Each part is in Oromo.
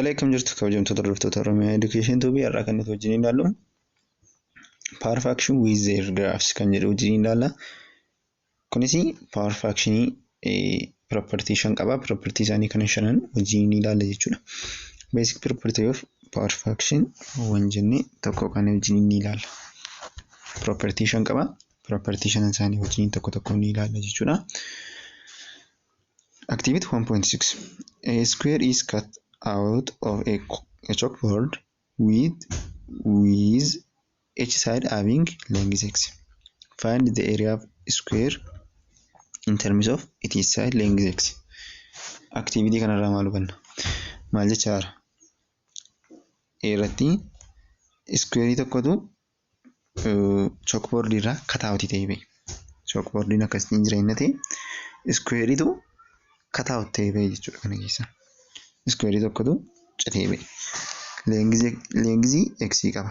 Shalee kam jirtu kabajamtoota hordoftoota Oromiyaa Education Tuubii har'a kan nuti wajjin ilaallu power fraction with their graphs kan jedhu wajjin ilaalla. Kunis power fractionii property shan qaba. Property isaanii kana shanan wajjin ilaalla jechuudha. Basic property of power fraction waan jennee tokko kan wajjin ilaalla. Property shan qaba. Property shanan isaanii wajjin tokko ni ilaalla jechuudha. Activity 1.6 a square is cut out of a chalkboard with each side having length x. Find the area of square in terms of its side length x. Activity kanarraa maal hubanna? Maal jechaadha? Irratti square tokkotu chalkboard irraa cut out ta'ee ba'e. Chalkboardiin akkasiin jireenya ta'e square tu cut out ta'ee ba'e jechuudha kana keessa. Square tokkotu citee ba'e. Length x qaba.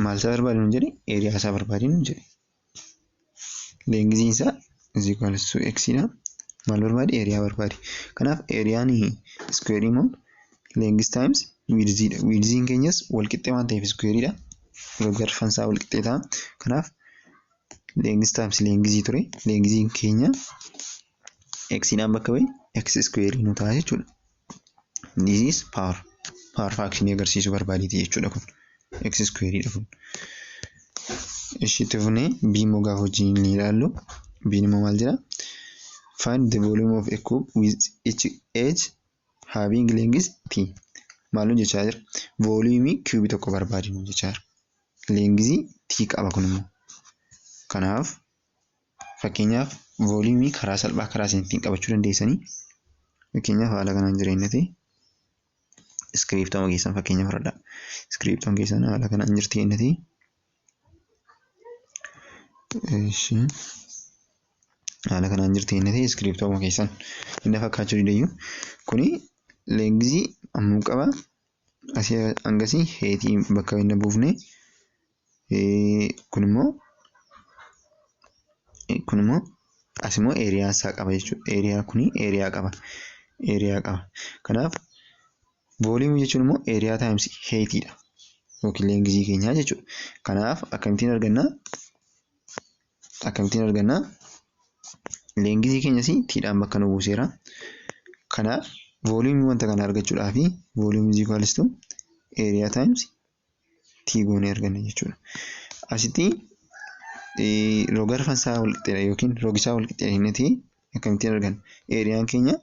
Maal isaa barbaadinu hin jedhe? Area isaa barbaadinu hin jedhe. Length isaa is equals to x dha. Maal barbaade? Area barbaade. Kanaaf areaan square immoo length times width dha. Width keenyas wal qixxee waan ta'eef square dha. Garfaan isaa wal qixxee ta'a. Kanaaf length times length ture. Length keenya x dhaan bakka bu'e x square nu ta'a jechuudha. This is power fraction agarsiisuu barbaaditi jechuudha kun. X square dha kun. Ishiitti fufnee b immoo gaafa wajjin ni ilaallu. B immoo maal jedha? Find the volume of a cube with each edge having length t. Maaltu jechaa jira? Volume cube tokko barbaadinu jechaa jira. Length t qaba kun immoo. Kanaaf fakkeenyaaf volume karaa salphaa karaa seentiin qabachuu dandeessanii. Fakkeenyaaf haala kanaan jireenya ta'e scriptuma keessan fakkeenya fudhadhaa. Scriptuma keessan haala kanaan jirti jennati. Haala kanaan jirti jennati scriptuma keessan inni fakkaachuu dandeessu. Kuni length ammuu qaba. Asii hangasii heetii bakka inni buufne. Kun immoo asimmoo area isaa qaba jechuudha. Area kuni area qaba. Kanaaf volume jechuun immoo area times height dha. Yookiin length keenyaa jechuudha. Kanaaf akkamittiin arganna? Length keenyas t dhaan bakka nu buuseera. Kanaaf volume wanta kana argachuudhaaf volume is equals to area times t goonee arganna jechuudha. Asitti rogarfaan isaa wal qixxeedha yookiin rogisaa wal qixxeedha inni ta'e akkamittiin arganna? Areaan keenya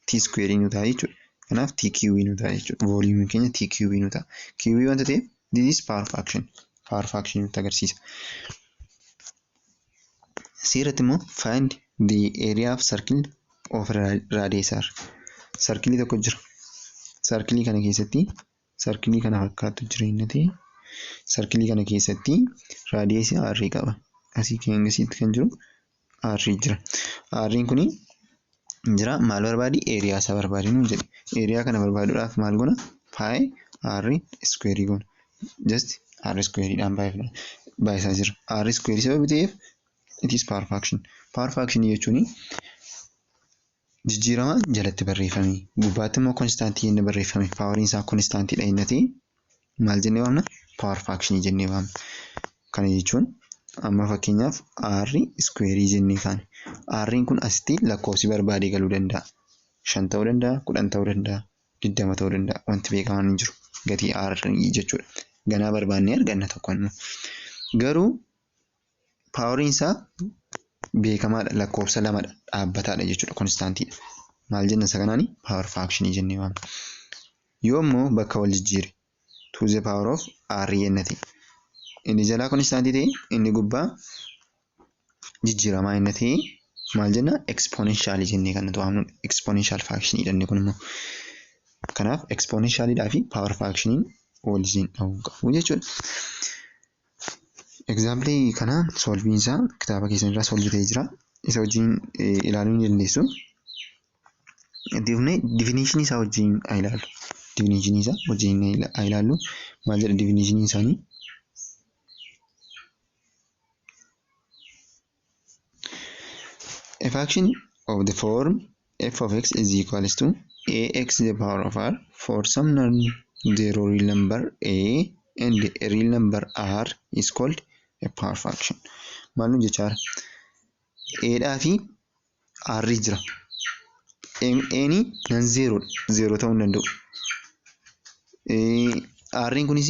t square nu ta'a jechuudha. Kanaaf t cube nu ta'a jechuudha. Volume keenya t cube nu ta'a. Cube wanta ta'eef this is power fraction. Power fraction nutti agarsiisa. Asirratti immoo find the area of circle of radius r. Circle tokko jira. Circle kana keessatti circle kana fakkaatu jira inni ta'e. Circle kana keessatti radius r qaba. Asii keengasitti kan jiru r jira. R kuni jira maal barbaadi? Area isaa barbaadi nu jedhe. Area kana barbaaduudhaaf maal goona? Pi r square goona. Just r square dhaan baay'isaa jira. R square sababii ta'eef it is power fraction. Power fraction jechuun jijjiirama jalatti barreeffame. Gubbaatti immoo constantii inni barreeffame. Poweriin isaa constantii dha inni ta'e maal jennee waamna? Power fraction jennee waamna. Kana jechuun amma fakkeenyaaf r square jennee kaane. R kun asitti lakkoofsi barbaadee galuu danda'a. 5 ta'uu danda'a, 10 ta'uu danda'a, 20 ta'uu danda'a. Wanti beekamaan hin jiru. Gatii r jechuudha. Ganaa barbaannee arganna tokko immoo. Garuu poweriin isaa beekamaadha. Lakkoofsa lamadha. Dhaabbataadha jechuudha. Konstaantiidha. Maal jenna isa kanaani? Power fraction jennee waamna. Yoo immoo bakka wal jijjiire to the power of r jennati. Inni jalaa konstaantii ta'e inni gubbaa jijjiiramaa inni ta'e maal jenna? Exponential jennee kan nuti waamnu. Exponential fraction jedhamne kun immoo. Kanaaf exponential dhaa fi power fractioniin waliin dhahuu qabu jechuudha. Example kana solving isaa kitaaba keessan irraa solve ta'ee jira. Isa wajjin ilaaluu ni dandeessu. Definition isaa wajjin ilaallu. Definition isaa wajjin ilaallu. Maal jedha definition isaanii? A fraction of the form f of x is equals to ax to the power of r for some non-zero real number a and a real number r is called a power fraction. Maal nu jechaara? A dhaa fi r jira. A ni non-zero zero ta'uu hin danda'u. R kunis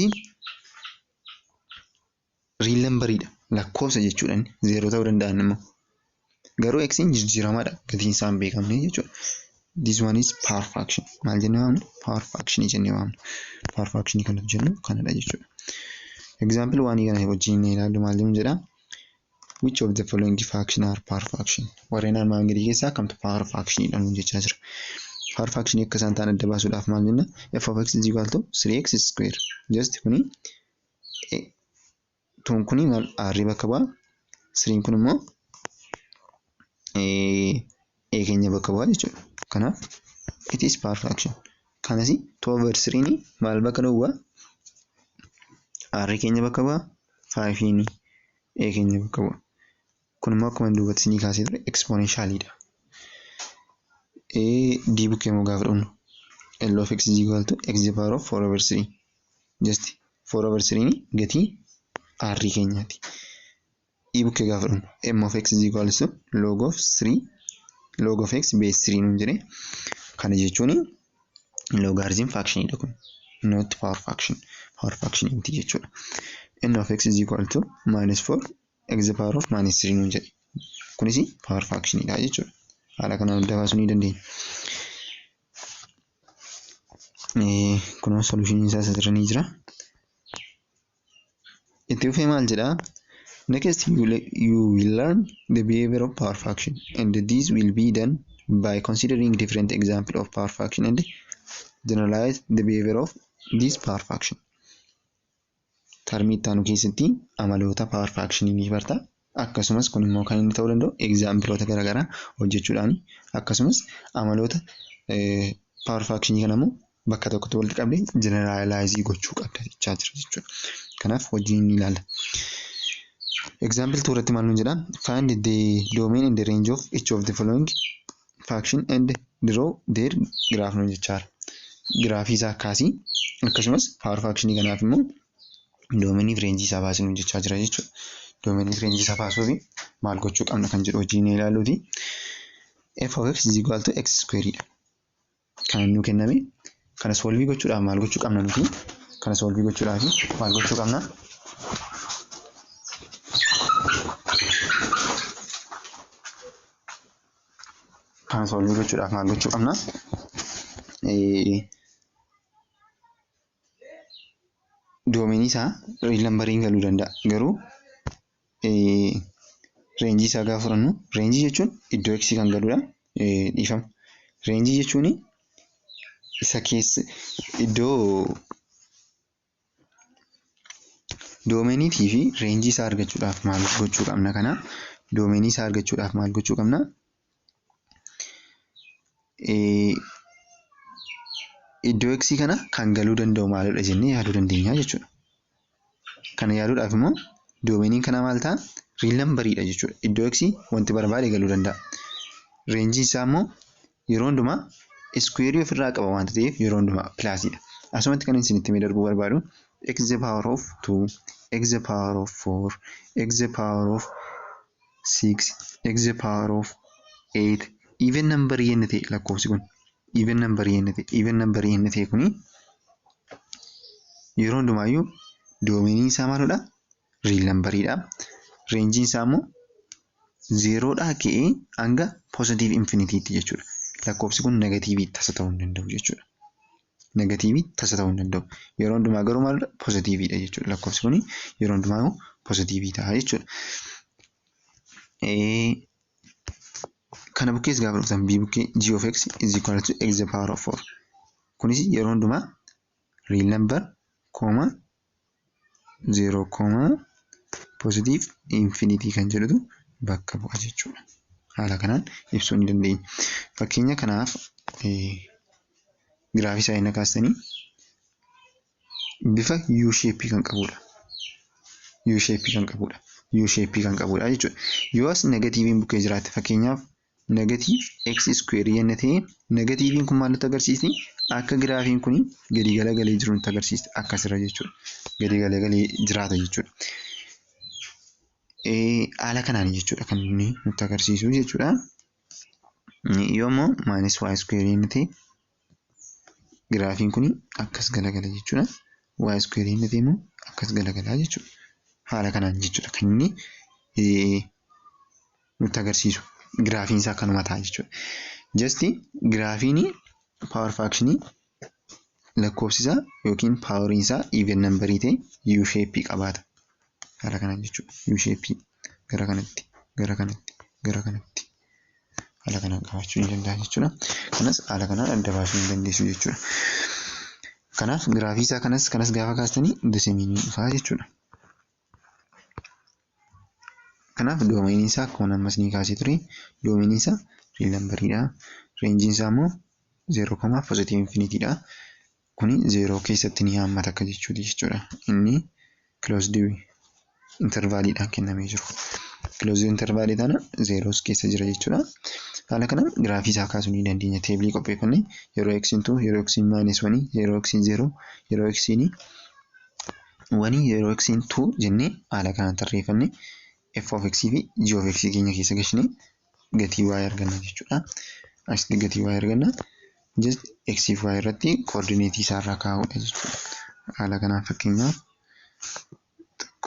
real number dha. Lakkoofsa jechuudha. Zero ta'uu danda'an immoo. Garuu x jijjiiramaadha. Gatiin isaa hin beekamne jechuudha. This one is power fraction. Maal jennee waamna? Power fraction jennee waamna. Power fraction kan nuti jennu kanadha jechuudha. Example 1 kana wajjin ilaallu maal jennu jedha? Which of the following fraction are power fraction? Warreen armaan gadii keessaa kamtu power fraction dha nuun jechaa jira. Power fraction akka isaan ta'an adda baasuudhaaf maal jenna? F of x is equal to 3x square. Just kuni tuun kuni maal r bakka bu'a. 3 kun immoo a keenya bakka bu'a jechuudha. Kanaaf it is power fraction. Kanas 2 over 3 ni maal bakka bu'a? R keenya bakka bu'a. 5 ni a keenya bakka bu'a. Kun immoo akkuma duubatti isinii kaasee ture exponentialidha. D bukkee immoo gaafa dhufnu L of x is equal to x to the power of 4 over 3. Just 4 over 3 ni gatii r keenyaati. E bukkee gaafa dhufnu m of x is equal to log of 3 log of x base 3 nuun jedhee kana jechuun logarithm fraction dha kun, not power fraction. Power fraction miti jechuudha. N of x is equal to minus 4 x to the power of minus 3 nuun jedhe. Kunis power fraction dha jechuudha. Haala kanaan adda baasuu ni dandeenya. Kunoo solution isaa asirra ni jira. Itti fufee maal jedhaa? Next, you will learn the behavior of power fraction, and this will be done by considering different examples of power fraction and generalize the behavior of this power fraction. Termii itti aanu keessatti amaloota power fraction ni barta. Akkasumas kun immoo kan inni ta'uu danda'u exampleota garaagaraa hojjechuudhaan akkasumas amaloota power fraction kana immoo bakka tokkotti walitti qabdee generalize gochuu qabda jechaa jira jechuudha. Kanaaf wajjin ni ilaalla. Example 2 irratti maal nuun jedha? Find the domain and the range of each of the following fraction and draw their graph nuun jechaara. Graafii isaa kaasii akkasumas power fraction kanaaf immoo domain fi range isaa baasii nuun jechaa jira jechuudha. Domain fi range isaa baasuuf maal gochuu qabna kan jedhu wajjin ilaalluuti. F of x is equal to x square dha. Kan nu kenname kana solve gochuudhaaf maal gochuu qabna nuti? Kana solve gochuudhaaf maal gochuu qabna? Kana solve gochuudhaaf maal gochuu qabna? Domain isaa real numberiin galuu danda'a. Garuu range isaa gaafa fudhannu range jechuun iddoo x kan galudha. Dhiifama. Range jechuun isa keessa iddoo domainiitii fi range isaa argachuudhaaf maal gochuu qabna kana? Domain isaa argachuudhaaf maal gochuu qabna? Iddoo x kana kan galuu danda'u maalidha jennee yaaduu dandeenya jechuudha. Kana yaaduudhaaf immoo domainiin kana maal ta'a? Real numberidha jechuudha. Iddoo x wanti barbaade galuu danda'a. Range isaa immoo yeroo hundumaa square ofirraa qaba waan ta'eef yeroo hundumaa plusidha. Asumatti kan isinitti mee darbuu barbaadu x to the power of 2, x to the power of 4, x to the power of 6, x to the power of 8 even number yenne ta'e lakkoofsi kun even number yenne ta'e kuni yeroo hundumaayyuu domainii isaa maalidha? Real numberidha. Range isaa immoo 0 dhaa ka'ee hanga positive infinity tti jechuudha. Lakkoofsi kun negative tasa ta'uu hin danda'u jechuudha. Negative tasa ta'uu hin danda'u. Yeroo hundumaa garuu maalidha? Positive dha jechuudha. Lakkoofsi kun yeroo hundumaa positive ta'a jechuudha. Kana bukkees gaafa dhuftan b bukkee g of x is equal to x to the power of 4. Kunis yeroo hundumaa real number, 0, positive infinity kan jedhutu bakka bu'a jechuudha. Haala kanaan ibsuu ni dandeenya. Fakkeenya kanaaf graafii isaa inni kaastanii bifa U shape kan qabudha. U shape kan qabudha jechuudha. Yoo as negatiiviin bukkee jiraatte fakkeenyaaf negative x square jenne ta'e negatiiviin kun maal nutti agarsiisni akka giraafiin kun gadi galagalee jiru nutti agarsiisa akkasirra jechuudha. Gadi galagalee jiraata jechuudha. Haala kanaan jechuudha kan inni nutti agarsiisu jechuudha. Yoommoo minus y square jenne ta'e giraafiin kun akkas galagala jechuudha. Y square jenne ta'e immoo akkas galagalaa jechuudha. Haala kanaan jechuudha kan inni nutti agarsiisu. Giraafiin isaa kanuma ta'a jechuudha. Just giraafiin power fraction lakkoofsi isaa yookiin poweriin isaa even number ta'e u shape qabaata. Haala kanaan jechuudha. U shape gara kanatti haala kanaan qabaachuu ni danda'a jechuudha. Kanas haala kanaan adda baasuu ni dandeessu jechuudha. Kanaaf giraafii isaa kanas gaafa kaastanii deseminiin dhufaa jechuudha. Kanaaf doomeeniin isaa akkuma ammas ni kaasee ture doomeeniin isaa real number'idha. Reenjiin isaa immoo 0, positive infinity'dha. Kuni 0 keessatti ni haammata akka jechuudha. Inni closed interval'idhaan kennamee jiru. Closed interval tana 0 keessa jira jechuudha. Haala kanaan giraafii isaa kaasuu ni dandeenya. Teebilii qopheeffannee yeroo x 2, yeroo x minus 1, yeroo x 0, yeroo x 1, yeroo x 2 jennee haala kanaan tarreeffannee f of x fi g of x keenya keessa gashinee gatii y arganna jechuudha. Asitti gatii y arganna. Just x fi y irratti coordinate isaa irraa kaa'uudha jechuudha. Haala kanaan fakkeenyaaf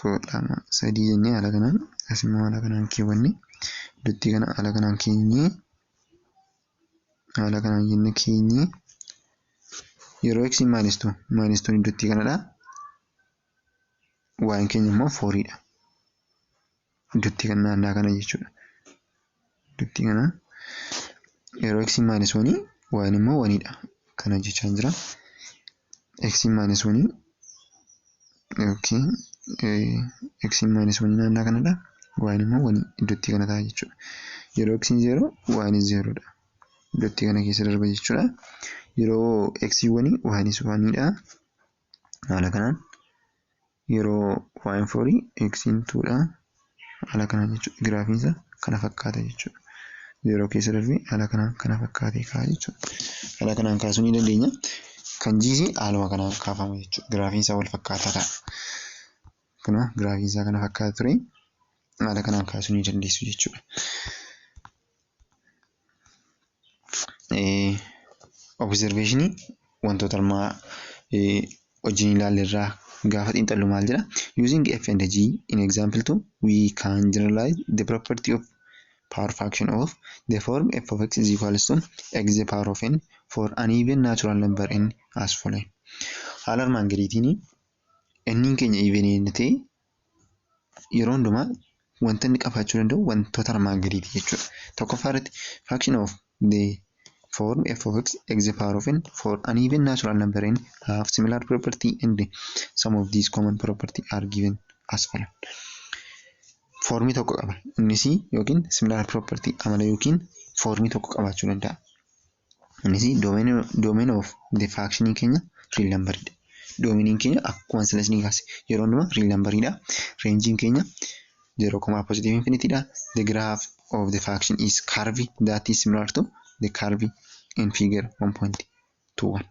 1, 2, 3 jennee haala kanaan asimmoo haala kanaan keewwanne iddootti kana haala kanaan keenyee yeroo x minus 2 iddootti kanadha. Y keenya immoo 4'dha. Iddootti kan naannaa kana jechuudha. Iddootti kana yeroo x minus 1 y immoo 1'dha. Kana jechaan jira. X minus 1 yookiin x minus 1 naannaa kanadha. Y immoo 1 iddootti kana ta'a jechuudha. Yeroo x 0 y 0'dha. Iddootti kana keessa darba jechuudha. Yeroo x 1 y 1'dha. Haala kanaan yeroo y 4 x 2'dha. Haala kanaan jechuudha. Giraafiin isaa kana fakkaata jechuudha. 0 keessa darbee haala kanaan kana fakkaatee kaa'a jechuudha. Haala kanaan kaasuu ni dandeenya. Kan jiisi haaluma kanaan kaafama jechuudha. Giraafiin isaa wal fakkaataa ta'a. Kana giraafiin isaa kana fakkaata ture. Haala kanaan kaasuu ni dandeessu jechuudha. Observation wantoota armaa wajjin ilaalle irraa gaafa xiinxallu maal jedha? Using f and g in example 2 we can generalize the property of power fraction of the form f of x is equals to x the power of n for an even natural number n as following. Haala armaan gadiitiin n'n keenya even inni ta'e yeroo hundumaa wanta inni qabaachuu danda'u wantoota armaan gadiiti jechuudha. Tokkoffaa irratti fraction of the form f of x x the power of n for an even natural number n have similar property and some of these common property are given as follows. Formii tokko qaba. Innis yookiin similar property amala yookiin formii tokko qabaachuu danda'a. Innis domain of the fraction keenya real number'dha. Domainiin keenya akkuma silas ni kaase yeroo hundumaa real number'dha. Rangein keenya 0, positive infinity'dha. The graph of the fraction is curve that is similar to the curve in figure 1.21.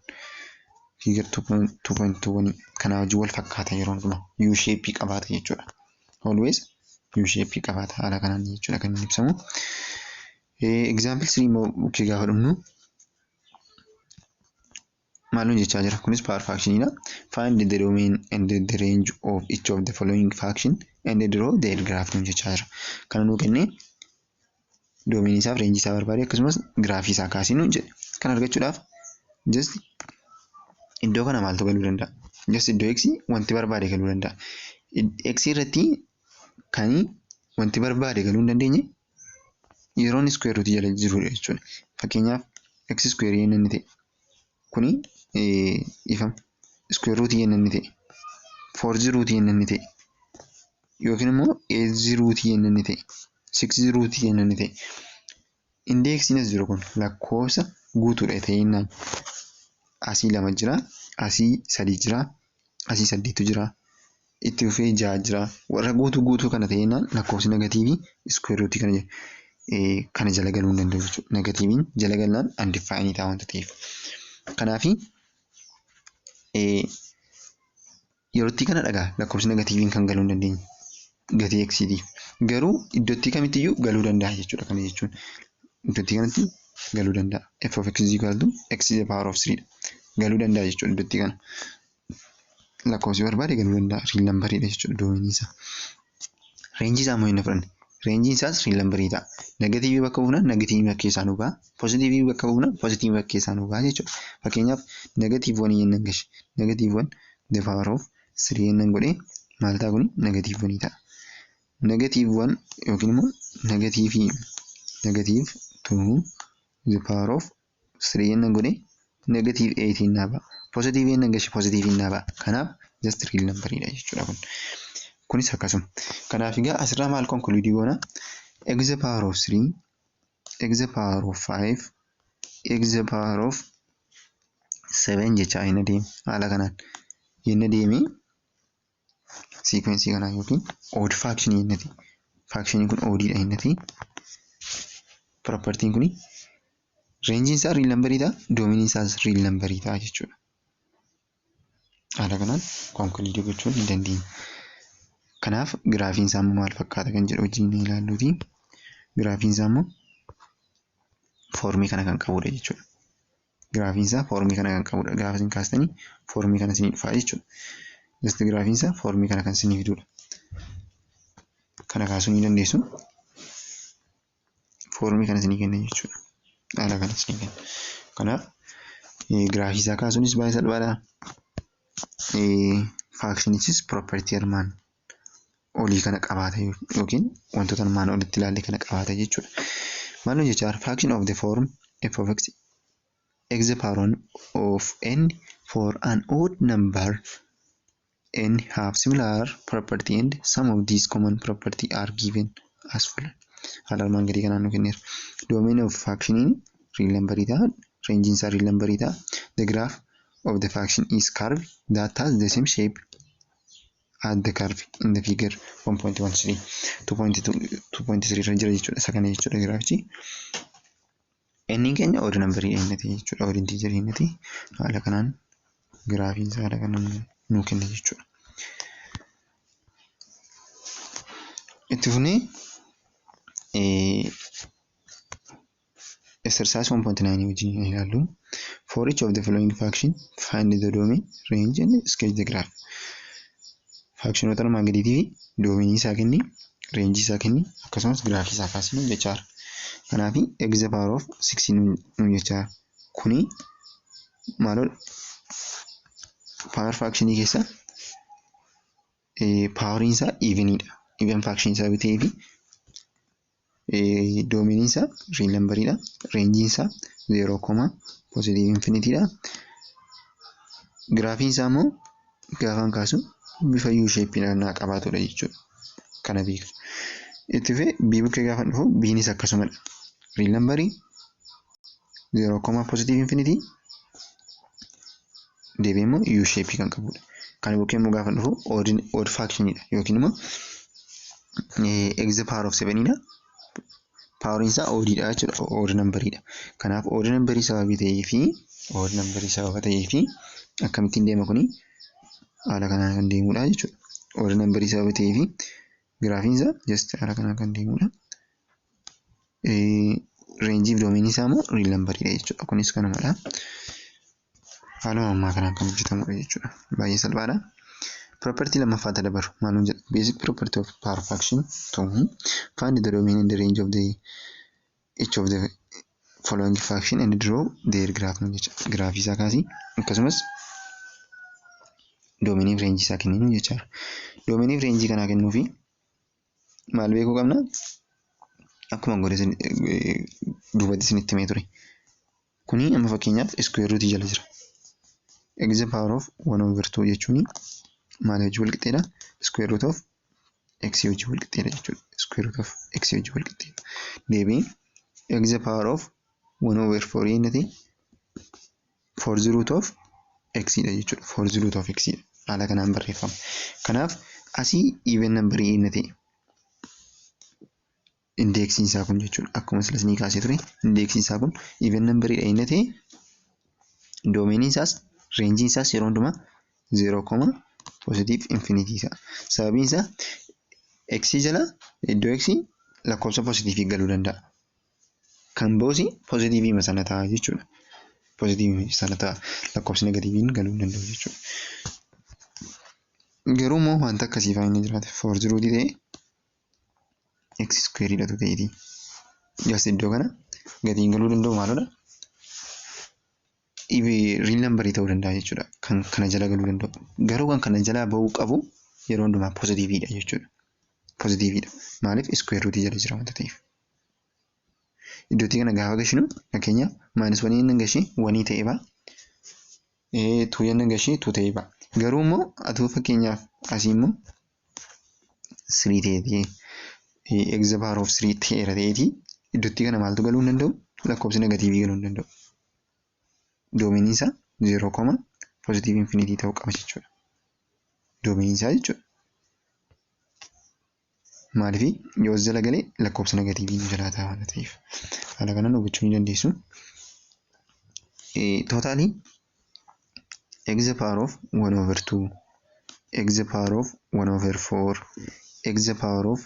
Figure 2.21 kana wajjin wal fakkaata yeroo hundumaa U shape qabaata jechuudha. Always U shape qabaata haala kanaan jechuudha kan inni ibsamu. Example 3 immoo gaafa dhumnu maalun jechaa jira? Kunis power fraction'idha. Find the domain and the range of each of the following fraction and draw their graph nun jechaa jira. Kana nuu kennee doomeenii isaaf reenjii isaa barbaade akkasumas giraafii isaa kaasii nuun jedhe. Kan argachuudhaaf just iddoo kana maaltu galuu danda'a? Just iddoo x wanti barbaade galuu danda'a. X irratti kan wanti barbaade galuu hin dandeenye yeroon square root jala jirudha jechuudha. Fakkeenyaaf x square jennaan ni ta'e. Kuni ifam square root jennaan ni ta'e. 4 root jennaan ni ta'e. Yookiin immoo 8 root jennaan ni ta'e. 6 root jennaan ni ta'e. Indeeksiin as jiru kun lakkoofsa guutuudha ta'inaan asii 2 jira, asii 3 jira, asii 8 jira, itti fufee 6 jira. Warra guutuu kana ta'inaan lakkoofsi negatiivii square root kana jira. kana jala galuu hin danda'u jechuudha. Negatiiviin jala galnaan undefined ta'a wanta ta'eef. Kanaafi yerootti kana dhagaa lakkoofsi negatiiviin kan galuu hin dandeenye gatii x'tiif. Garuu iddootti kamittiyyuu galuu danda'a jechuudha. Kana jechuun iddootti kanatti galuu danda'a. F of x is equal to x to the power of 3 dha. Galuu danda'a jechuudha iddootti kana. Lakkoofsi barbaade galuu danda'a. Real number dha jechuudha doominiin isaa. Reenjii isaa immoo hin fudhanne. Reenjiin isaas real number ta'a. Negatiivii bakka buufnaan negatiivii bakkee isaa nu ba'a. Positiivii bakka buufnaan positiivii bakkee isaa nu ba'a jechuudha. Fakkeenyaaf negatiiv 1 yennan gashe. Negatiiv 1 the power of 3 yennan godhee maal ta'a kuni negatiiv 1 ta'a. Negatiiv 1 yookiin immoo negatiiv 2 the power of 3 yennan godhee negatiiv 8 naa ba'a. Positiiv yennan gashe positiiv naa ba'a. Kanaaf just real number dha jechuudha kun. Kunis akkasuma. Kanaaf egaa asirraa maal konkuluudii goona? X the power of 3, x the power of 5, x the power of 7 jecha inni deema. Haala kanaan inni deemee sequencii kanaa yookiin odd fraction innati. Fraction kun odd dha innati. Property kuni range isaa real number ta'a, domain isaas real number ta'a jechuudha. Haala kanaan konkuluudii gochuu ni dandeenya. Kanaaf giraafiin isaa maal fakkaata kan jedhu wajjin ilaalluuti. Giraafiin isaa immoo foormii kana kan qabudha jechuudha. Giraafiin isaa foormii kana kan qabudha. Gaafa isin kaastanii foormii kana isinii dhufaa jechuudha. Just giraafiin isaa foormii kana kan isinii fidudha. Kana kaasuu ni dandeessu. Foormii kana isinii kenna jechuudha. Haala kana isinii kenna. Kanaaf giraafii isaa kaasuunis baay'ee salphaadha. Faakshiinichis propertii armaan olii kana qabaata yookiin wantoota armaan olitti ilaalle kana qabaata jechuudha. Maaloo jecha fraction of the form f of x the power of n for an odd number n have similar property and some of these common property are given as follows. Haala armaan gadii kanaan nu kenneera. Domain of fraction real number ta'a. Range isaa real number ta'a. The graph of the fraction is curve that has the same shape at the curve in the figure 1.13 2.3 irra jira jechuudha. Isa kana jechuudha giraafichi. Inni keenya odd number innati jechuudha. Odd integer innati. Haala kanaan giraafiin isaa haala kanaan nu kenna jechuudha. Itti fufnee exercise 1.9 wajjin ilaallu. For each of the following fraction find the domain, range and sketch the graph. Fraactionoota armaan gadiitii fi doominii isaa kenni, reenjii isaa kenni, akkasumas giraafii isaa kaasinu jechaadha. Kanaaf x the power of 6 nu jechaadha. Kuni maalodha? Power fraactionii keessa poweriin isaa evenidha. Even fraction isaa bitee fi doominii isaa real number dha. Reenjiin isaa 0, positive infinity dha. Giraafiin isaa immoo gaafan kaasu bifa U shape naa qabaatudha jechuudha. Kana beeku. Itti fufee B bukkee gaafa dhufu B'nis akkasumadha. Real number 0, positive infinity deebi'ee immoo U shape kan qabudha. Kana bukkee immoo gaafa dhufu odd fractionidha yookiin immoo x the power of 7 dha. Power isaa odd dha jechuudha. Odd number dha. Kanaaf odd number sababa ta'ee fi akkamittiin deema kuni haala kanaan kan deemudha jechuudha. Odd number sababa ta'ee fi giraafiin isaa just haala kanaan kan deemudha. Range fi domain isaa immoo real number dha jechuudha. Kunis kanumadha. Haaluma ammaa kanaan kan hojjetamudha jechuudha. Baay'ee salphaadha. Property lammaffaa dabaru maalun jedha? Basic property of power fraction to find the domain and the range of each of the following fraction and draw their graph nu jecha. Graafii isaa kaasii akkasumas domain fi range isaa kenninu jechaadha. Domain fi range kanaa kennuufi maal beekuu qabna? Akkuma godhe duubatti isinitti himee ture. Kuni amma fakkeenyaaf square root jala jira. X the power of 1/2 jechuun maal hojii wal qixxeedha? Square root of x hojii wal qixxeedha jechuudha. Square root of x hojii wal qixxeedha. Deebiin x the power of 1/4 jennati 4 the root of x dha jechuudha. 4 the root of x dha. Haala kanaan barreeffama. Kanaaf asii even number jennati indeeksiin isaa kun jechuudha. Akkuma silas ni kaasee ture indeeksiin isaa kun even number dha inni ta'e doomeenii isaas reenjiin isaas yeroo hundumaa 0, positive infinity ta'a. Sababiin isaa x jala iddoo x lakkoofsa positive galuu danda'a. Kan boosi positive sana ta'a jechuudha. Positive sana ta'a. Lakkoofsi negatiiviin galuu danda'u jechuudha. Garuu immoo wanta akkasii fa'aa inni jiraate 4 ta'e x square hidhatu ta'eeti. Jas iddoo kana gatiin galuu danda'u maalodha? Real number ta'uu danda'a jechuudha. Kan kana jala galuu danda'u. Garuu kan kana jala ba'uu qabu yeroo hundumaa positive dha jechuudha. Positive dha. Maaliif square root jala jira wanta ta'eef. Iddootti kana gaafa gashinu fakkeenyaaf -1 inni gashi 1 ta'ee ba'a. 2 inni gashi 2 ta'ee ba'a. Garuu immoo atuu fakkeenyaaf asii immoo 3 ta'ee x the power of 3 ta'eera ta'eeti iddootti kana maaltu galuu hin danda'u? Lakkoofsi negatiivii galuu hin danda'u. Doomeenii isaa 0, positive infinity ta'uu qaba jechuudha. Doomeenii isaa jechuudha. Maaliif yoo jala galee lakkoofsa negatiivii nu jalaa ta'a waan ta'eef. Haala kanaan hubachuu ni dandeessu. Totally x the power of 1/2, x the power of 1/4, x the power of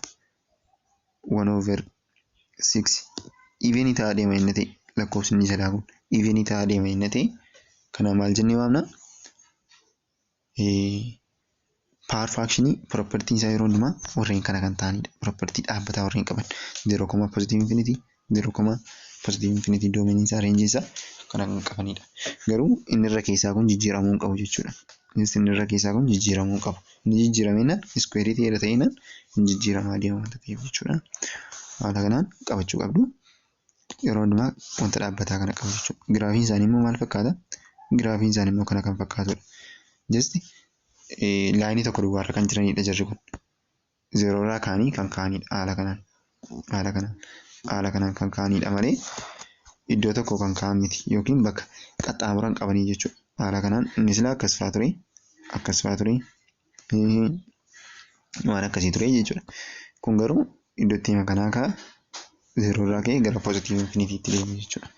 1/6 even ita adeema inni ta'e lakkoofsi inni jalaa kun even ita adeema inni ta'e kana maal jennee waamna? Power fraction property isaa yeroo hundumaa warreen kana kan ta'anidha. Property dhaabbataa warreen qaban 0, positive infinity 0, positive infinity doomeenii isaa reenjii isaa kana kan qabanidha. Garuu inni irra keessaa kun jijjiiramuu hin qabu jechuudha. Inni irra keessaa kun jijjiiramuu qabu. Inni jijjiirameenaan square ta'eera ta'eenaan hin jijjiiramaa deema wanta ta'eef jechuudha. Haala kanaan qabachuu qabdu. Yeroo hundumaa wanta dhaabbataa kana qabu jechuudha. Giraafiin isaanii immoo maal fakkaata? Giraafiin isaanii immoo kana kan fakkaatudha. Just laayinii tokko duwwaarra kan jiranidha jarri kun. 0 irraa kaanii kan kaanidha haala kanaan. Haala kanaan kan kaanidha malee iddoo tokko kan kaan miti yookiin bakka qaxxaamuraan qabanii jechuudha. Haala kanaan inni silaa akkas fa'aa ture waan akkasii ture jechuudha. Kun garuu iddootti hima kanaa kaa 0 irraa ka'ee gara positive infinity tti deemu jechuudha.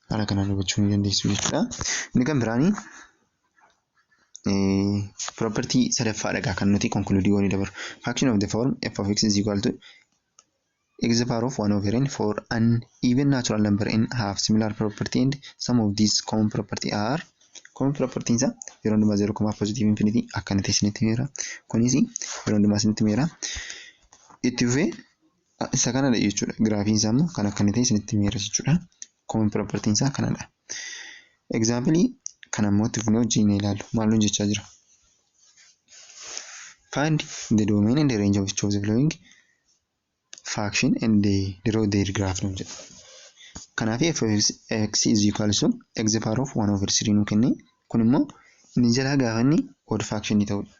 Haala kanaan hubachuu ni dandeessu jechuudha. Inni kan biraanii property sadaffaadha kan nuti conclude goonee dabaru. Fraction of the form f of x is equal to x the power of 1/n for an even natural number n have similar property and some of these common property are common property isa yeroo hundumaa 0, positive infinity akkana ta'e isinitti meera. Kunis yeroo hundumaa isinitti meera. Itti fufee isa kanadha jechuudha. Giraafiin isaa immoo kan akkana ta'e isinitti meera jechuudha. Common property isaa kanadha. Example kana immoo itti fufnee wajjin ilaallu. Maal nuun jechaa jira? Find the domain and the range of each of the following fraction and draw their graph nuun jedha. Kanaaf f of x is equal to x the power of 1/3 nu kenne. Kun immoo inni jalaa gaafa inni odd fraction ta'udha.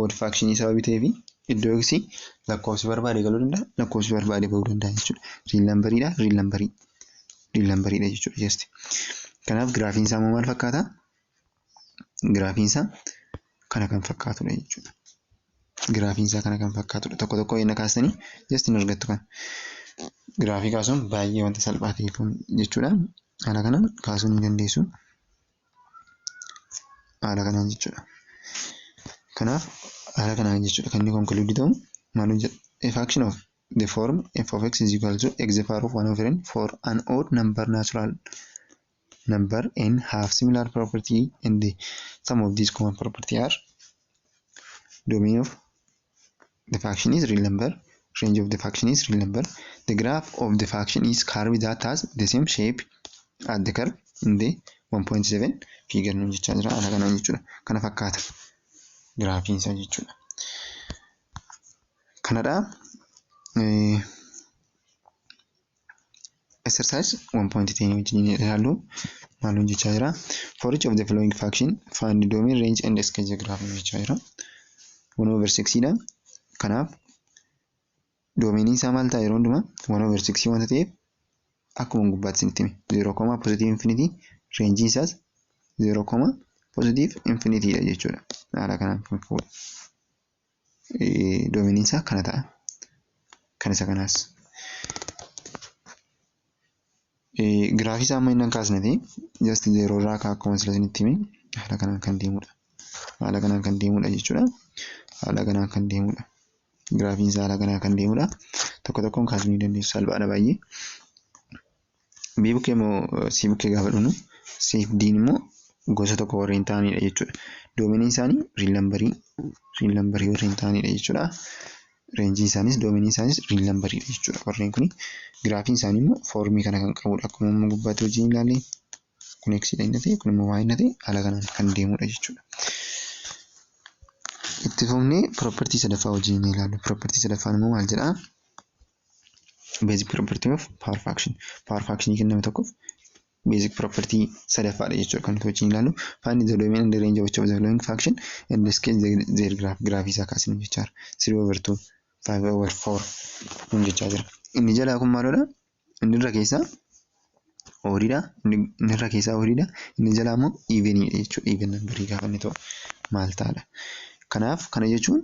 Odd fraction sababii ta'eef iddoo x lakkoofsi barbaade galuu danda'a, lakkoofsi barbaade bahuu danda'a jechuudha. Real number dha jechuudha just. Kanaaf giraafiin isaa immoo maal fakkaata? Giraafiin isaa kana kan fakkaatudha jechuudha. Giraafiin isaa kana kan fakkaatudha. Tokko inni kaastanii just hin argattu kan. Giraafii kaasuun baay'ee wanta salphaa ta'eef jechuudha. Haala kanaan kaasuu ni dandeessu. Haala kanaan jechuudha. Kanaaf haala kanaan jechuudha kan inni conclude ta'u maal jedha? A fraction of the form f of x is equal to x the power of 1/n for an odd natural number n have similar property and some of these common property are domain of the fraction is real number, range of the fraction is real number, the graph of the fraction is curve that has the same shape at the curve in the 1.7 figure nu jechaa jira. Haala kanaan jechuudha. Kana fakkaata giraafiin isaa jechuudha. Kanadha. Exercise 1.10 wajjin ilaallu. Maal nu jechaa jira? For each of the following fraction find the domain, range and sketch the graph nu jechaa jira. 1/6 dha. Kanaaf doomeenii isaa maal ta'a yeroo hundumaa 1/6 wanta ta'eef akkuma gubbaatti isinitti hime 0, positive infinity reenjiin isaas 0, positive infinity dha jechuudha. Haala kanaan kan fuudha. Doomeenii isaa kana ta'a. Kan isa kanaas Giraafii isaa amma inni kaasnati just 0 irraa akkuma sila isinitti hime haala kanaan kan deemudha. Haala kanaan kan deemudha jechuudha. Haala kanaan kan deemudha. Giraafiin isaa haala kanaan kan deemudha. Tokko tokkoon kaasuu ni dandeessu salphaadha baay'ee. B bukkee immoo C bukkee gaafa dhufnu C fi D immoo gosa tokko warreen ta'anidha jechuudha. Doomeniin isaanii riil lambarii warreen ta'anidha jechuudha. Reenjiin isaanis doomeniin isaanis riil lambariidha jechuudha. Warreen kuni giraafiin isaanii immoo foormii kana kan qabudha. Akkuma amma gubbaatti wajjin ilaalle kun X dha inni ta'e kun immoo Y inni ta'e haala kanaan kan deemudha jechuudha. Itti fufnee propertii sadaffaa wajjin ilaallu. Propertii sadaffaan immoo maal jedhaa? Basic property of power fraction. Power fraction kenname tokkoof basic property sadaffaadha jechuudha kan nuti wajjin ilaallu. Find the domain and the range of each of the following fraction and the scale their graph. Graafii isaa kaasinu jechaadha. 3/2, 5/4 nun jechaa jira. Inni jalaa kun maalidha? Inni irra keessaa horiidha. Inni irra keessaa horiidha. Inni jalaa immoo evenidha jechuudha. Even numberii gaafa inni ta'u maal ta'adha. Kanaaf kana jechuun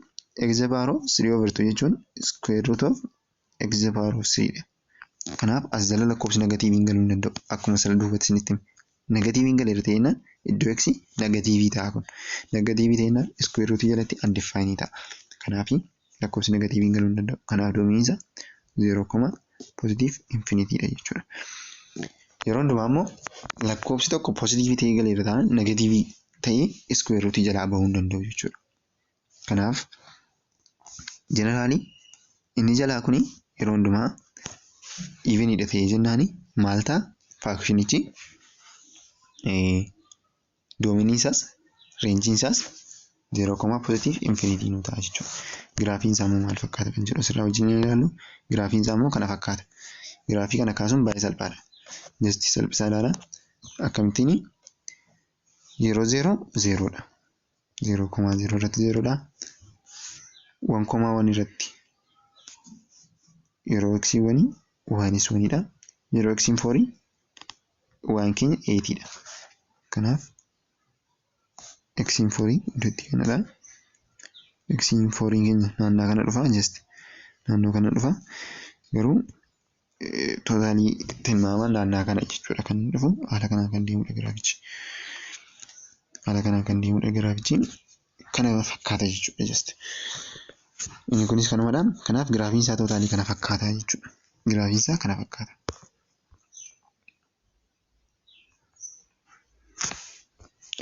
x to the power of 3/2 jechuun square root of x to the power of 3 dha. Kanaaf as jala lakkoofsi negatiiviin galuu hin danda'u. Akkuma sala duubatti isinitti hime. Negatiiviin galeera ta'ennaan iddoo x negatiivii ta'a kun. Negatiivii ta'ennaan square root jalatti undefined ta'a. Kanaaf lakkoofsi negatiiviin galuu hin danda'u. Kanaaf doomeniin isaa 0, positive infinity dha jechuudha. Yeroo hundumaa immoo lakkoofsi tokko positiivii ta'ee galeera ta'an negatiivii ta'ee square root jalaa bahuu hin danda'u jechuudha. Kanaaf generally inni jalaa kuni yeroo hundumaa evenidha ta'ee jennaani maal ta'a? Fraactionichi doomeniin isaas reenjiin isaas 0, positive infinity nu ta'a jechuudha. Giraafiin isaa immoo maal fakkaata kan jedhu asirraa wajjin ilaallu. Giraafiin isaa immoo kana fakkaata. Giraafii kana kaasuun baay'ee salphaadha. Just salphisaa ilaala. Akkamittiin 0, 0 dha. 0,0 irratti 0 dha. 1,1 irratti yeroo x wani waanis wanidha. Yeroo x 4 waan keenya 8 dha. Kanaaf x 4 iddootti kanadha. X 4 keenya naannoo kana dhufa just naannoo kana dhufa. Garuu tootaalii tilmaamaan naannoo kana jechuudha kan dhufu. Haala kanaan kan deemudha giraafichi. Haala kanaan kan deemudha giraafichi. Kana fakkaata jechuudha just. Inni kunis kanumadha. Kanaaf giraafiin isaa tootaalii kana fakkaata jechuudha. Giraafiin isaa kana fakkaata.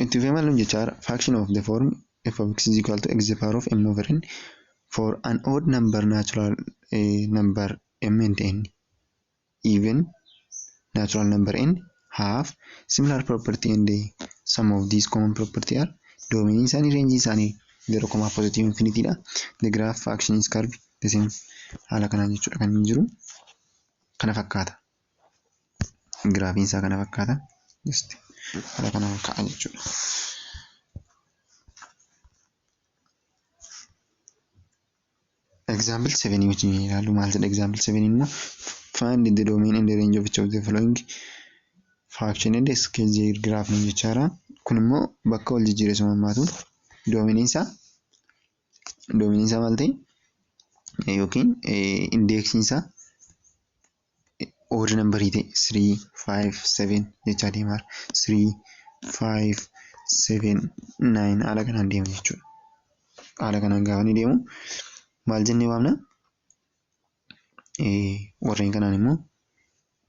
Itti fufee maal jechaadha? Fraction of the form f of x is equal to x to the power of m over n for an odd number natural number m and n, even natural number n have similar property and the sum of these common property are domain isaanii range isaanii 0, positive infinity dha. The graph fraction is curved the same. Haala kanaan jechuudha kan inni jiru. Kana fakkaata. Giraafiin isaa kana fakkaata. Just haala kanaan ka'a jechuudha. Example 7 wajjin ilaallu. Maal jedha example 7 immoo find the domain and the range of each of the following fraction and the scale their graph nu jechaadha. Kun immoo bakka wal jijjiireessu mammaatu doomeniin isaa maal ta'e yookiin indeeksiin isaa odd numberii ta'e 3, 5, 7 jechaa deemaa 3, 5, 7, 9 haala kanaan deema jechuudha. Haala kanaan gaafa ni deemu maal jennee waamna? Warreen kanaan immoo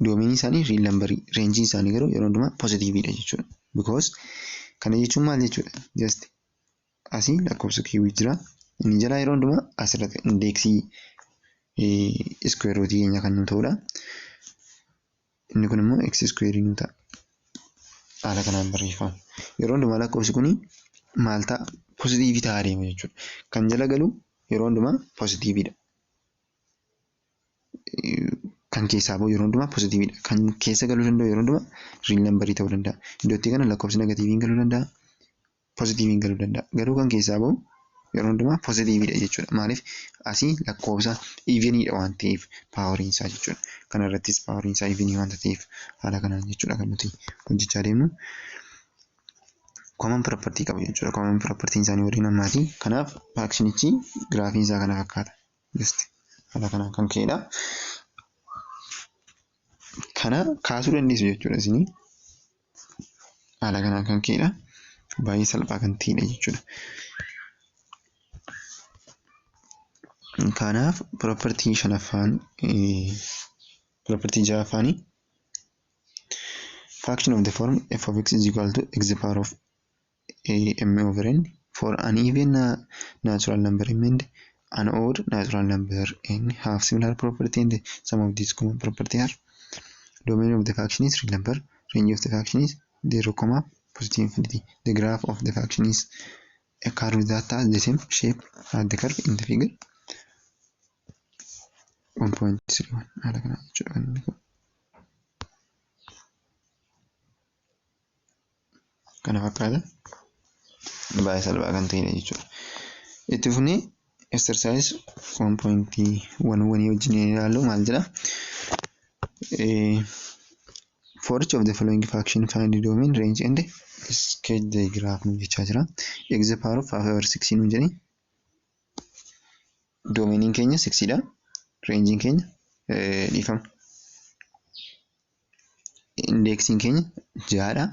doomeniin isaanii riil lambarii, reenjiin isaanii garuu yeroo hundumaa positiiviidha jechuudha. Because kana jechuun maal jechuudha? Just asii lakkoofsa kiiwii jira. Inni jalaa yeroo hundumaa asirratti indeeksii square root keenya kan nu ta'udha. Inni kun immoo x square nu ta'a. Haala kanaan barreeffama. Yeroo hundumaa lakkoofsi kun maal ta'a? Positiivii ta'aa deema jechuudha. Kan jala galu yeroo hundumaa positiiviidha. Kan keessaa bahu yeroo hundumaa positiiviidha. Kan keessa galuu danda'u yeroo hundumaa riil lambarii ta'uu danda'a. Iddootti kana lakkoofsi negatiiviin galuu danda'a. Positiiviin galuu danda'a. Garuu kan keessaa bahu yeroo hundumaa positiiviidha jechuudha. Maaliif asii lakkoofsa evenidha waan ta'eef paawariin isaa jechuudha. Kana irrattis paawariin isaa evenii waan ta'eef haala kanaan jechuudha kan nuti hojjechaa deemnu. Common property qabu jechuudha. Common property isaanii waliin ammaati. Kanaaf fractionichi giraafiin isaa kana fakkaata. Just haala kanaan kan ka'edha. kana kaasuu dandeessu jechuudha isinii. Haala kanaan kan ka'edha. Baay'ee salphaa kan ta'edha jechuudha. Kanaaf propertii ja'affaanii fraction of the form f of x is equal to x the power of m over n for an even natural number and an odd natural number n have similar property, and some of these common property are: domain of the function is real number, range of the function is 0, positive infinity. The graph of the function is a curve that has the same shape as the curve in the figure 1.31. haala kana jechuudha. Kana fakkaata baay'ee salphaa kan ta'edha jechuudha. Itti fufnee exercise 1.11 wajjin ilaallu maal jedha? For each of the following function find the domain, range and sketch the graph nu jechaa jira. X the power of 5 over 6 nu jedhani. Domainiin keenya 6 dha. Rangein keenya dhiifama. Indexiin keenya 6 dha.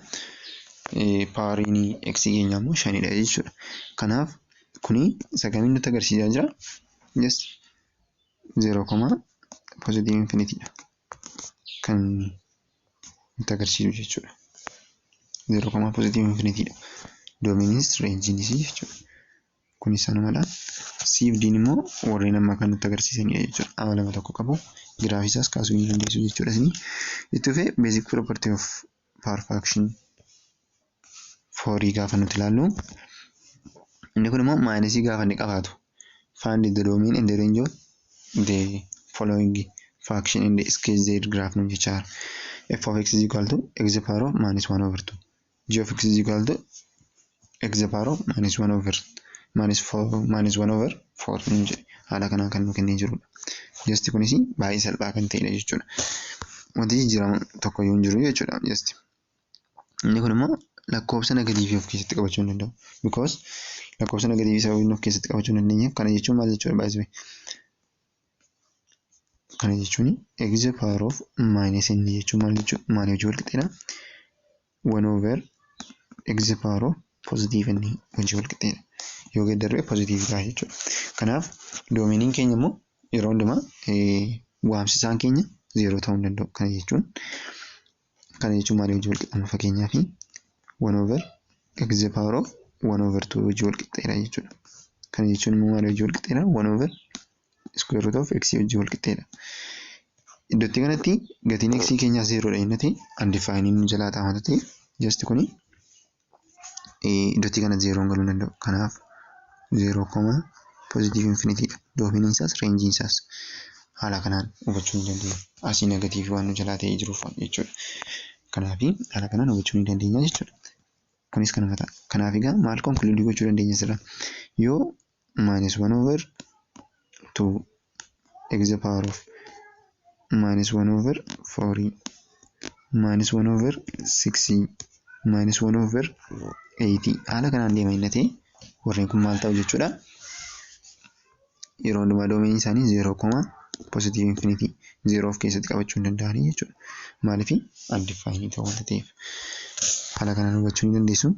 Poweriin x keenya immoo 5 dha jechuudha. Kanaaf kuni isa kamiin nutti agarsiisaa jira? Just 0, positive infinity dha kan nutti agarsiisu jechuudha. 0, positive infinity dha. Domainis range'inis jechuudha. Kun isanumadha. Siif diin immoo warreen amma kan nutti agarsiisanidha jechuudha. Amalama tokko qabu giraafisaas kaasuu ni dandeessu jechuudha isin. Itti fufee basic property of power function forii gaafa nuti ilaallu. Inni kun immoo maayinasii gaafa inni qabaatu. Find the domain and the range of the following function in the sketch their graph nu jechaa. F of x is equal to x the power of -1 over 2. G of x is equal to x the power of -1 over 4 nu jedhe. Haala kanaan kan nu kennee jirudha. Just kunis baay'ee salphaa kan ta'edha jechuudha. Wanti jijjiiramu tokko yoo hin jiru jechuudha just. Inni kun immoo lakkoofsa negatiivii of keessatti qabachuu hin danda'u. Because lakkoofsa negatiivii sababii of keessatti qabachuu hin dandeenyeef kana jechuun maal jechuudha baay'ee. Kana jechuun x the power of minus n jechuun maal jechuudha? Maal hojii wal qixxeedha? 1 over x the power of positive n hojii wal qixxeedha. Yoo geeddarre positive dha jechuudha. Kanaaf domainiin keenya immoo yeroo hundumaa waamsisaan keenya 0 ta'uu hin danda'u. Kana jechuun maal hojii wal qixxeedha? Fakkeenyaaf 1 over x the power of 1 over 2 hojii wal qixxeedha jechuudha. Kana jechuun immoo maal hojii wal qixxeedha? 1 over square root of x hojii wal qixxeedha. Iddootti kanatti gatiin x keenyaa 0 dha inni ta'e undefined nu jalaa ta'a wanta ta'eef just kuni iddootti kana 0 galuu hin danda'u. Kanaaf 0, positive infinity dha. Domainiin isaas rangein isaas haala kanaan hubachuu ni dandeenya. Asii negatiivii waan nu jalaa ta'ee jiruuf jechuudha. Kanaaf haala kanaan hubachuu ni dandeenya jechuudha. Kunis kanuma ta'a. Kanaaf egaa maal konkuluudii gochuu dandeenya asirraa? Yoo -1 over 2 x the power of -1 over 4 -1 over 6 -1 over 8 haala kanaan deema inni ta'e warreen kun maal ta'u jechuudha? Yeroo hundumaa domain isaanii 0, positive infinity 0 of keessatti qabachuu hin danda'anii jechuudha. Maaliif undefined ta'uu wanta ta'eef haala kanaan hubachuu ni dandeessu.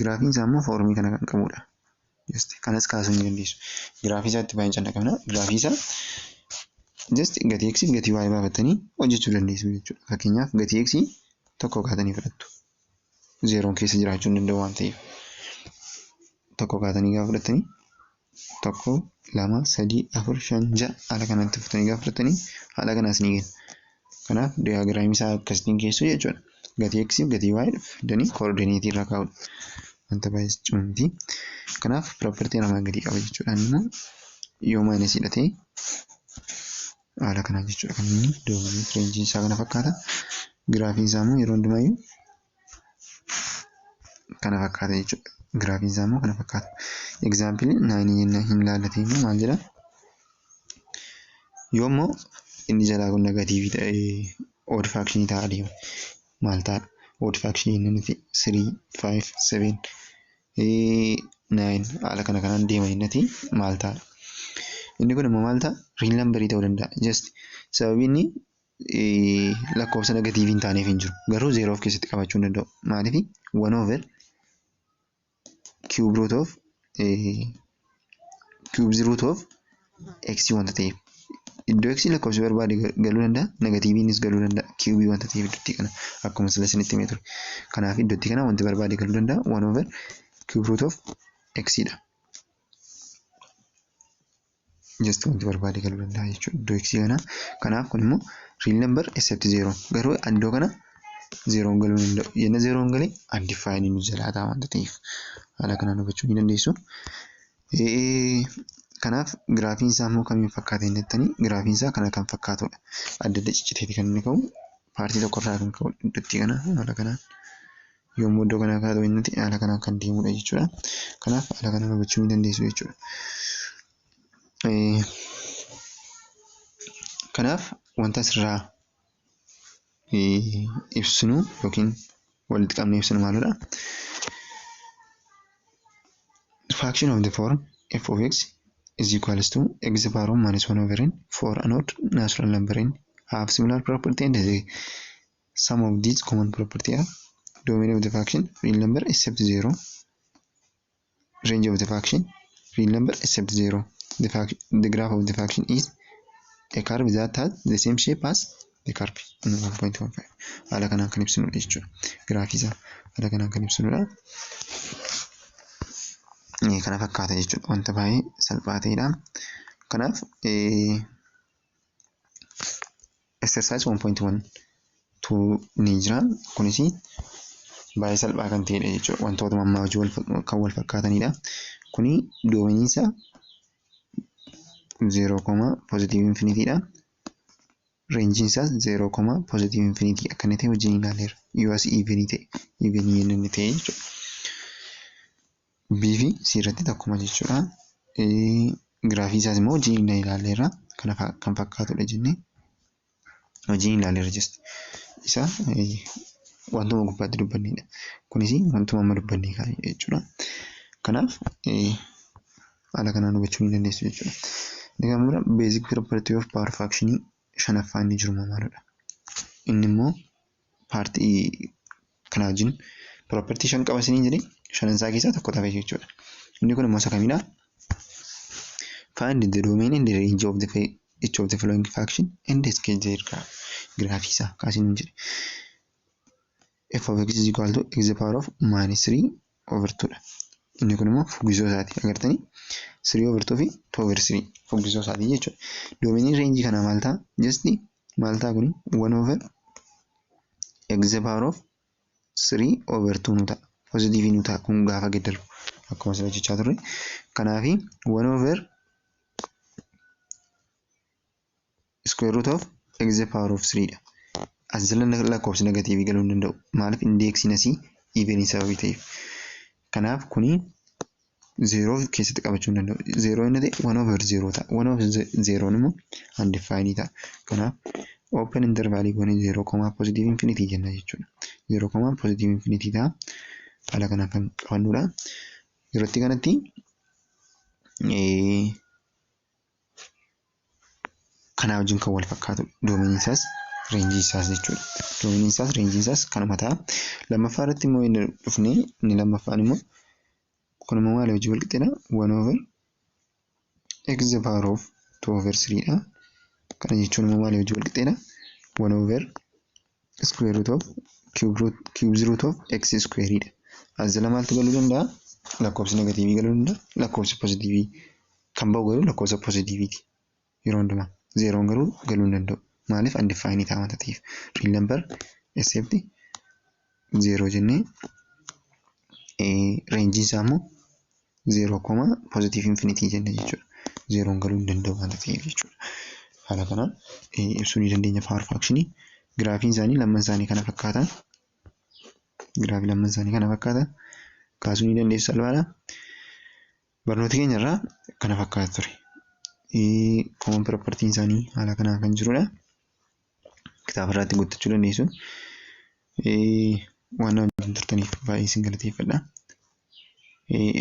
Giraafiin isaa immoo foormii kana kan qabudha. Just kanas kaasuu ni dandeessu. Giraafii isaatti baay'een callaqabna. Giraafii isaa just gatii x fi gatii y baafattanii hojjechuu dandeessu jechuudha. Fakkeenyaaf gatii x tokko kaatanii fudhattu. 0 keessa jiraachuu hin danda'u waan ta'eef. Tokko kaatanii gaafa fudhattanii 1, 2, 3, 4, 5, 6 haala kanatti fudhatanii gaafa fudhattanii haala kanaas ni kenna. Kanaaf diyaagiraamii isaa akkasitiin keessu jechuudha. Gatii x fi gatii y fidanii koordineetii irra kaa'udha. Wanta baay'ee cimaa miti. Kanaaf propertii armaan gadii qaba jechuudha. Immoo yoo maayinasii hidhatee haala kanaan jechuudha kan inni doomanii reenjiin isaa kana fakkaata. Giraafiin isaa immoo yeroo hundumaayyuu kana fakkaata jechuudha. Giraafiin isaa immoo kana fakkaata. Example 9 jennaan hin laallatee immoo maal jedha? Yoo immoo inni jalaa kun negatiivii ta'ee odd fraction ta'a adeema. Maal ta'a? Odd fraction inni nuti 3, 5, 7, 9 haala kanaan deema inni maal ta'a? Inni kun immoo maal ta'a? Real number ta'uu danda'a. Just sababii inni lakkoofsa negatiivii hin taaneef hin jiru. Garuu 0 of keessatti qabachuu hin danda'u. Maaliif 1 over cube root of x wanta ta'eef. Iddoo x lakkoofsi barbaade galuu danda'a, negatiiviinis galuu danda'a. Cube wanta ta'eef iddootti kana akkuma sila isinitti himee ture. Kanaaf iddootti kana wanti barbaade galuu danda'a 1 over cube root of x dha. Just wanti barbaade galuu danda'a jechuudha iddoo x kana. Kanaaf kun immoo real number except 0. Garuu iddoo kana 0 galuu danda'u. Yenna 0 galee undefined nu jalaa ta'a wanta ta'eef. Haala kanaan hubachuu ni dandeessu. Kanaaf giraafiin isaa immoo kamiin fakkaata inni jettanii giraafiin isaa kana kan fakkaatudha. Adda adda cicciteeti kan inni ka'u paartii tokkorraa kan ka'u iddootti kana haala kanaan yommuu iddoo kanaa kaa'atu inni haala kanaan kan deemudha jechuudha. Kanaaf haala kanaan hubachuu ni dandeessu jechuudha. Kanaaf wanta asirraa ibsinu yookiin walitti qabnee ibsinu maalidha? Fraction of the form f of x is equals to x to the power of minus 1 over n for an odd natural number n have similar property and the sum of these common property are domain of the fraction real number except 0, range of the fraction real number except 0. The graph of the fraction is a curve that has the same shape as the curve in 1.15. Haala kanaan kan ibsinudha jechuudha. Giraafii isaa haala kanaan kan ibsinudha. Kana fakkaata jechuudha. Wanta baay'ee salphaa ta'edha. Kanaaf exercise 1.12 ni jira. Kunis baay'ee salphaa kan ta'edha jechuudha. Wantoota mammaa hojii kan wal fakkaatanidha. Kuni doomeniin isaa 0, positive infinity dha. Range isaas 0, positive infinity akkana ta'e wajjin ilaaleera. Yoo as even ta'e inni ta'e jechuudha. B fi C irratti akkuma jechuudha. Giraafii isaas immoo wajjin ilaaleera. Kana kan fakkaatudha jennee wajjin ilaaleera just isa wantuma gubbaatti dubbannedha. Kunis wantuma amma dubbannee kaa'e jechuudha. Kanaaf haala kanaan hubachuu ni dandeessu jechuudha. Nikamura basic property of power fraction shanaffaan ni jiru maalidha. Inni immoo paartii kana wajjin property 5 qaba isiniin jedhee shanan isaa keessaa tokko tafe jechuudha. Inni kun immoo isa kamidha? Find the domain and the range of each of the following fraction and sketch their graph isaa kaasiniin jedhe. F of x is equal to x to the power of minus 3 over 2 dha. Inni kun immoo fuggisoo isaati agartanii 3 over 2 fi 2 over 3 fuggisoo isaati jechuudha. Doomeniin reenjii kana maal ta'a? Just maal ta'a kuni 1 over x to the power of 3 over 2 nu ta'a. Positive nu ta'a kun gaafa geddaru akkuma sila jechaa turre. Kanaafi 1 over square root of x to the power of 3 dha. As jala lakkoofsi negatiivii galuu hin danda'u. Maaliif indeeksiin asii even sababii ta'eef. Kanaaf kuni 0 keessatti qabachuu hin danda'u. 0 inni ta'e 1 over 0 ta'a. 1 over 0 immoo undefined ta'a. Kanaaf open interval goone 0, positive infinity jenna jechuudha. 0, positive infinity ta'a. Haala kanaan kan qabannudha. Yerootti kanatti kana wajjin kan wal fakkaatu doomeniin isaas reenjii isaas jechuudha. Doomeniin isaas reenjii isaas kanuma ta'a. Lammaffaa irratti immoo inni dhufnee inni lammaffaan immoo kunimmoo maal hojii wal qixxeedha? 1 over x to the power of 2 over 3 dha. Kana jechuun immoo maal hojii wal qixxeedha? 1 over square root of cube root of x square dha. As jala maaltu galuu danda'a? Lakkoofsi negatiivii galuu danda'a. Lakkoofsi positiivii kan ba'u garuu lakkoofsa positiiviiti. Yeroo hundumaa 0 garuu galuu hin danda'u. Maaliif undefined ta'a wanta ta'eef. Real number except 0 jennee reenjii isaa immoo 0, positive infinity jennee jechuudha. 0 galuu hin danda'u wanta ta'eef jechuudha. Haala kanaan ibsuu ni dandeenya power fraction. Giraafiin isaanii lamman isaanii kana fakkaatan. Giraafii lamman isaanii kana fakkaatan kaasuu ni dandeessu salphaadha. Barnoota keenya irraa kana fakkaata ture. Common property isaanii haala kanaa kan jirudha. Kitaaba irratti guuttachuu dandeessu. Waan wajjin turtaniif baay'ee isin galateeffadha.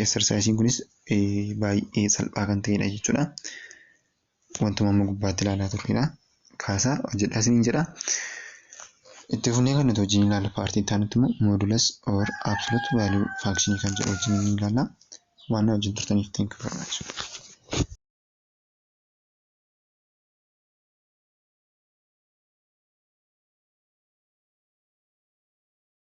Exercise kunis baay'ee salphaa kan ta'edha jechuudha. Wantuma amma gubbaatti ilaalaa turredha. kaasaa hojjedhaa isiniin jedha. Itti fufnee kan nuti wajjin ilaalla paartii isaaniitti immoo modulus or absolute value function kan jedhu wajjin ilaalla. Waan wajjin turtaniif thank you very much.